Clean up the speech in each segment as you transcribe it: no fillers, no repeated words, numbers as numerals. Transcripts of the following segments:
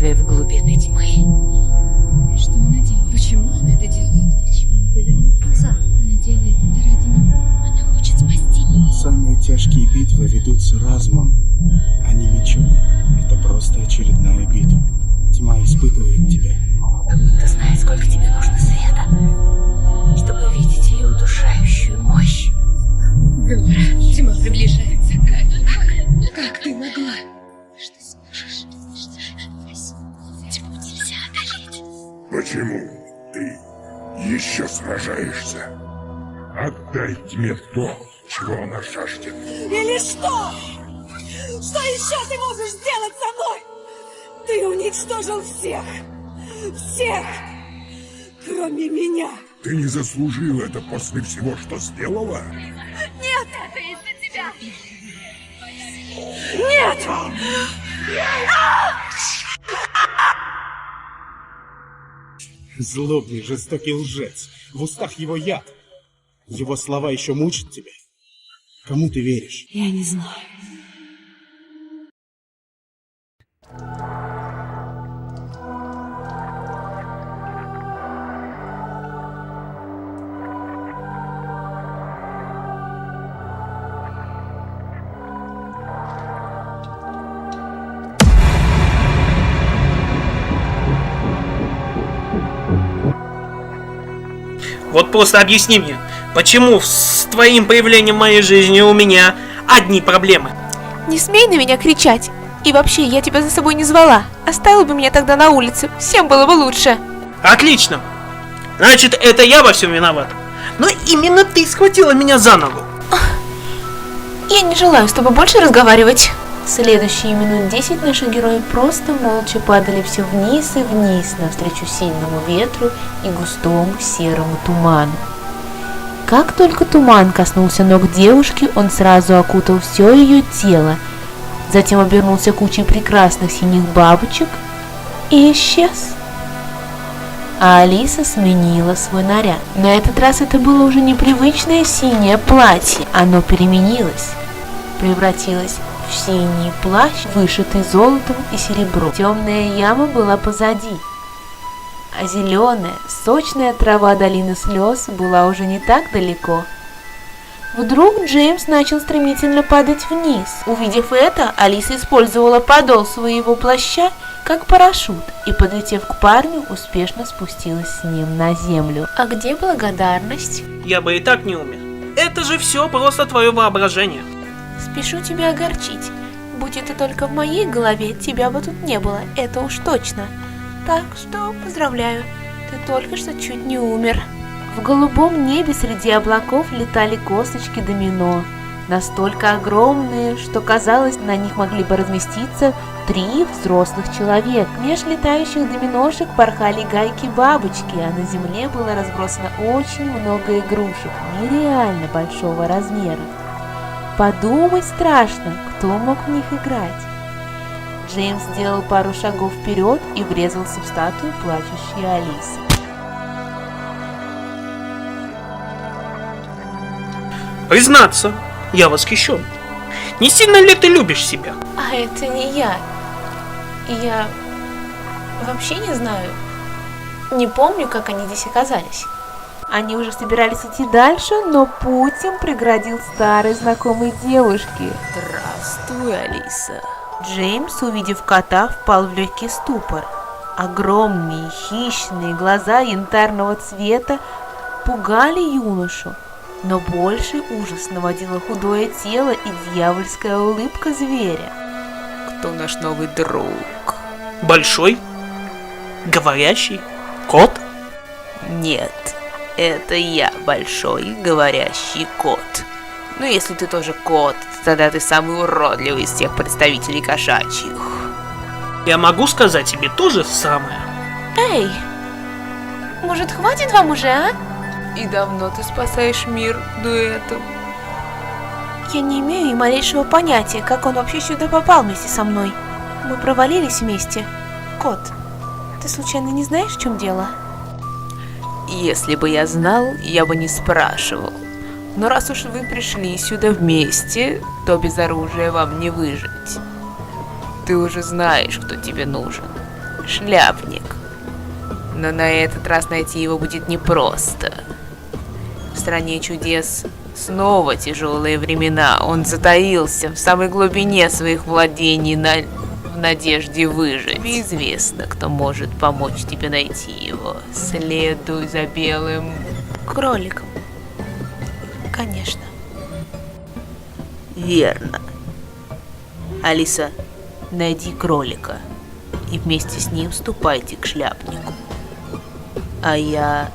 путешествие в глубины тьмы. Что она делает? Почему она это делает? Почему? Поверни глаза. Она делает это ради него. Она хочет спасти. Самые тяжкие битвы ведутся разумом, а не мечом. Это просто очередная битва. Тьма испытывает тебя. Как будто знает, сколько тебе нужно света, чтобы увидеть ее удушающую мощь. Дора, тьма приближается. Как ты могла? Что сможешь? Тьму нельзя одолеть. Почему ты еще сражаешься? Отдай тьме то, чего она жаждет. Или что? Что еще ты можешь сделать со мной? Ты уничтожил всех! Всех! Кроме меня! Ты не заслужила это после всего, что сделала? Нет! Это из-за тебя! Нет! Злобный, жестокий лжец. В устах его яд. Его слова еще мучат тебя. Кому ты веришь? Я не знаю. Вот просто объясни мне, почему с твоим появлением в моей жизни у меня одни проблемы? Не смей на меня кричать. И вообще, я тебя за собой не звала. Оставил бы меня тогда на улице, всем было бы лучше. Отлично. Значит, это я во всем виноват. Но именно ты схватила меня за ногу. Я не желаю с тобой больше разговаривать. Следующие минут 10 наши герои просто молча падали все вниз и вниз навстречу сильному ветру и густому серому туману. Как только туман коснулся ног девушки, он сразу окутал все ее тело, затем обернулся кучей прекрасных синих бабочек и исчез. А Алиса сменила свой наряд. На этот раз это было уже непривычное синее платье, оно переменилось, превратилось в синий плащ, вышитый золотом и серебром. Темная яма была позади, а зеленая, сочная трава долины слез была уже не так далеко. Вдруг Джеймс начал стремительно падать вниз. Увидев это, Алиса использовала подол своего плаща как парашют и, подлетев к парню, успешно спустилась с ним на землю. А где благодарность? Я бы и так не умер. Это же все просто твое воображение. Спешу тебя огорчить. Будь это только в моей голове, тебя бы тут не было, это уж точно. Так что поздравляю, ты только что чуть не умер. В голубом небе среди облаков летали косточки домино, настолько огромные, что казалось, на них могли бы разместиться 3 взрослых человека. Меж летающих доминошек порхали гайки-бабочки, а на земле было разбросано очень много игрушек нереально большого размера. Подумать страшно, кто мог в них играть. Джеймс сделал пару шагов вперед и врезался в статую плачущей Алисы. Признаться, я восхищен. Не сильно ли ты любишь себя? А это не я. Я вообще не знаю. Не помню, как они здесь оказались. Они уже собирались идти дальше, но путь им преградил старый знакомый девушки. Здравствуй, Алиса. Джеймс, увидев кота, впал в легкий ступор. Огромные хищные глаза янтарного цвета пугали юношу, но больший ужас наводило худое тело и дьявольская улыбка зверя. Кто наш новый друг? Большой? Говорящий? Кот? Нет, это я, большой говорящий кот. Ну, если ты тоже кот, тогда ты самый уродливый из всех представителей кошачьих. Я могу сказать тебе то же самое. Эй, может, хватит вам уже, а? И давно ты спасаешь мир дуэтом? Я не имею и малейшего понятия, как он вообще сюда попал вместе со мной. Мы провалились вместе. Кот, ты случайно не знаешь, в чем дело? Если бы я знал, я бы не спрашивал. Но раз уж вы пришли сюда вместе, то без оружия вам не выжить. Ты уже знаешь, кто тебе нужен. шляпник. Но на этот раз найти его будет непросто. В стране чудес снова тяжелые времена. Он затаился в самой глубине своих владений в надежде выжить. Неизвестно, кто может помочь тебе найти его. Следуй за белым кроликом. Конечно. Верно. Алиса, найди кролика и вместе с ним ступайте к шляпнику. А я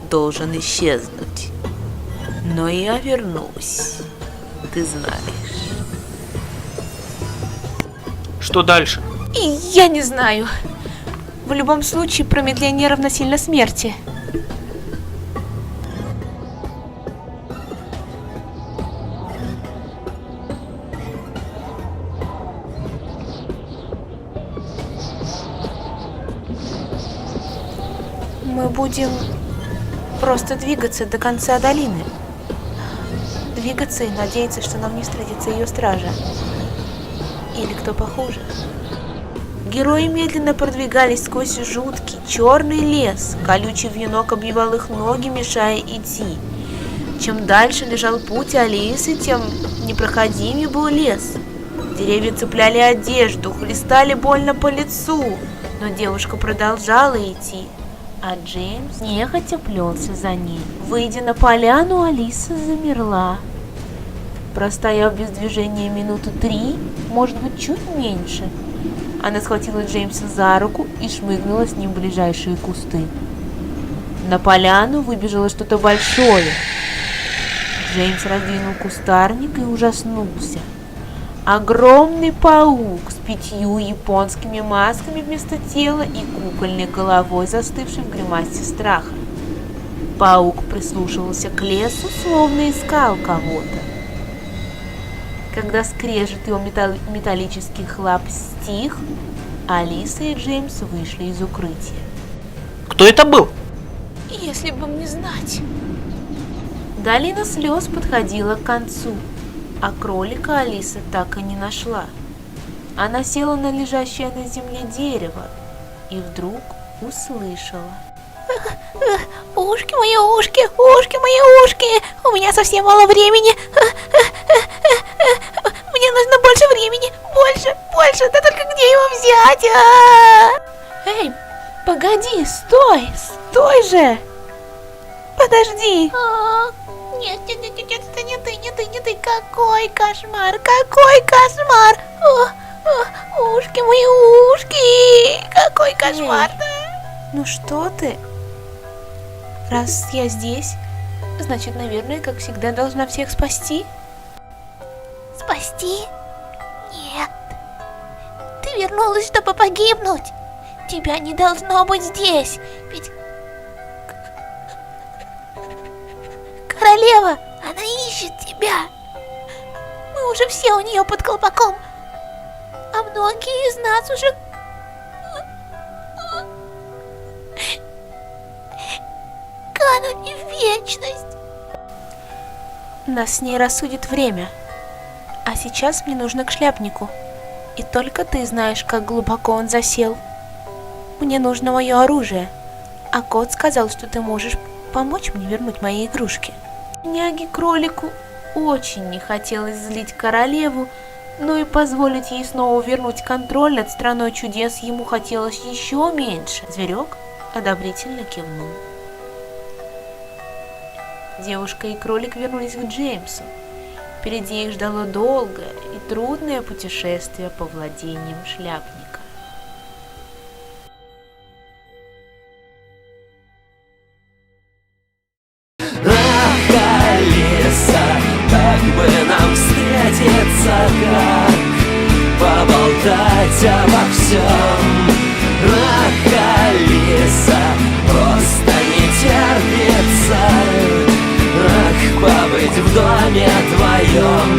должен исчезнуть. Но я вернусь, ты знаешь. Что дальше? И я не знаю. В любом случае, промедление равносильно смерти. Мы будем просто двигаться до конца долины. Двигаться и надеяться, что нам не встретится ее стража. Или кто похуже. Герои медленно продвигались сквозь жуткий черный лес. Колючий вьюнок обвивал их ноги, мешая идти. Чем дальше лежал путь Алисы, тем непроходимее был лес. Деревья цепляли одежду, хлестали больно по лицу. Но девушка продолжала идти. А Джеймс нехотя плелся за ней. Выйдя на поляну, Алиса замерла. Простояв без движения минуты 3, может быть, чуть меньше, она схватила Джеймса за руку и шмыгнула с ним в ближайшие кусты. На поляну выбежало что-то большое. Джеймс раздвинул кустарник и ужаснулся. Огромный паук с 5 японскими масками вместо тела и кукольной головой, застывшей в гримасе страха. Паук прислушивался к лесу, словно искал кого-то. Когда скрежет его металлических лап стих, Алиса и Джеймс вышли из укрытия. Кто это был? Если бы мне знать. Долина слез подходила к концу. А кролика Алиса так и не нашла. Она села на лежащее на земле дерево и вдруг услышала. Ушки мои, ушки, ушки мои, ушки! У меня совсем мало времени. Мне нужно больше времени. Больше. Да только где его взять? Эй, погоди, стой же! Подожди! Нет, это не ты, какой кошмар! Ушки мои, ушки! Какой кошмар-то! Ну что ты? Раз я здесь, значит, наверное, как всегда, должна всех спасти. Спасти? Нет. Ты вернулась, чтобы погибнуть. Тебя не должно быть здесь, ведь... Королева, она ищет тебя. Мы уже все у нее под колпаком. А многие из нас уже... канули в вечность. Нас с ней рассудит время. А сейчас мне нужно к шляпнику. И только ты знаешь, как глубоко он засел. Мне нужно мое оружие. А кот сказал, что ты можешь помочь мне вернуть мои игрушки. Няге-кролику очень не хотелось злить королеву, но и позволить ей снова вернуть контроль над страной чудес ему хотелось еще меньше. Зверек одобрительно кивнул. Девушка и кролик вернулись к Джеймсу. Впереди их ждало долгое и трудное путешествие по владениям шляпника. Ах, Алиса, как бы нам встретиться, как поболтать обо всем. Ах, Алиса, просто не терпится, ах, побыть в доме твоем.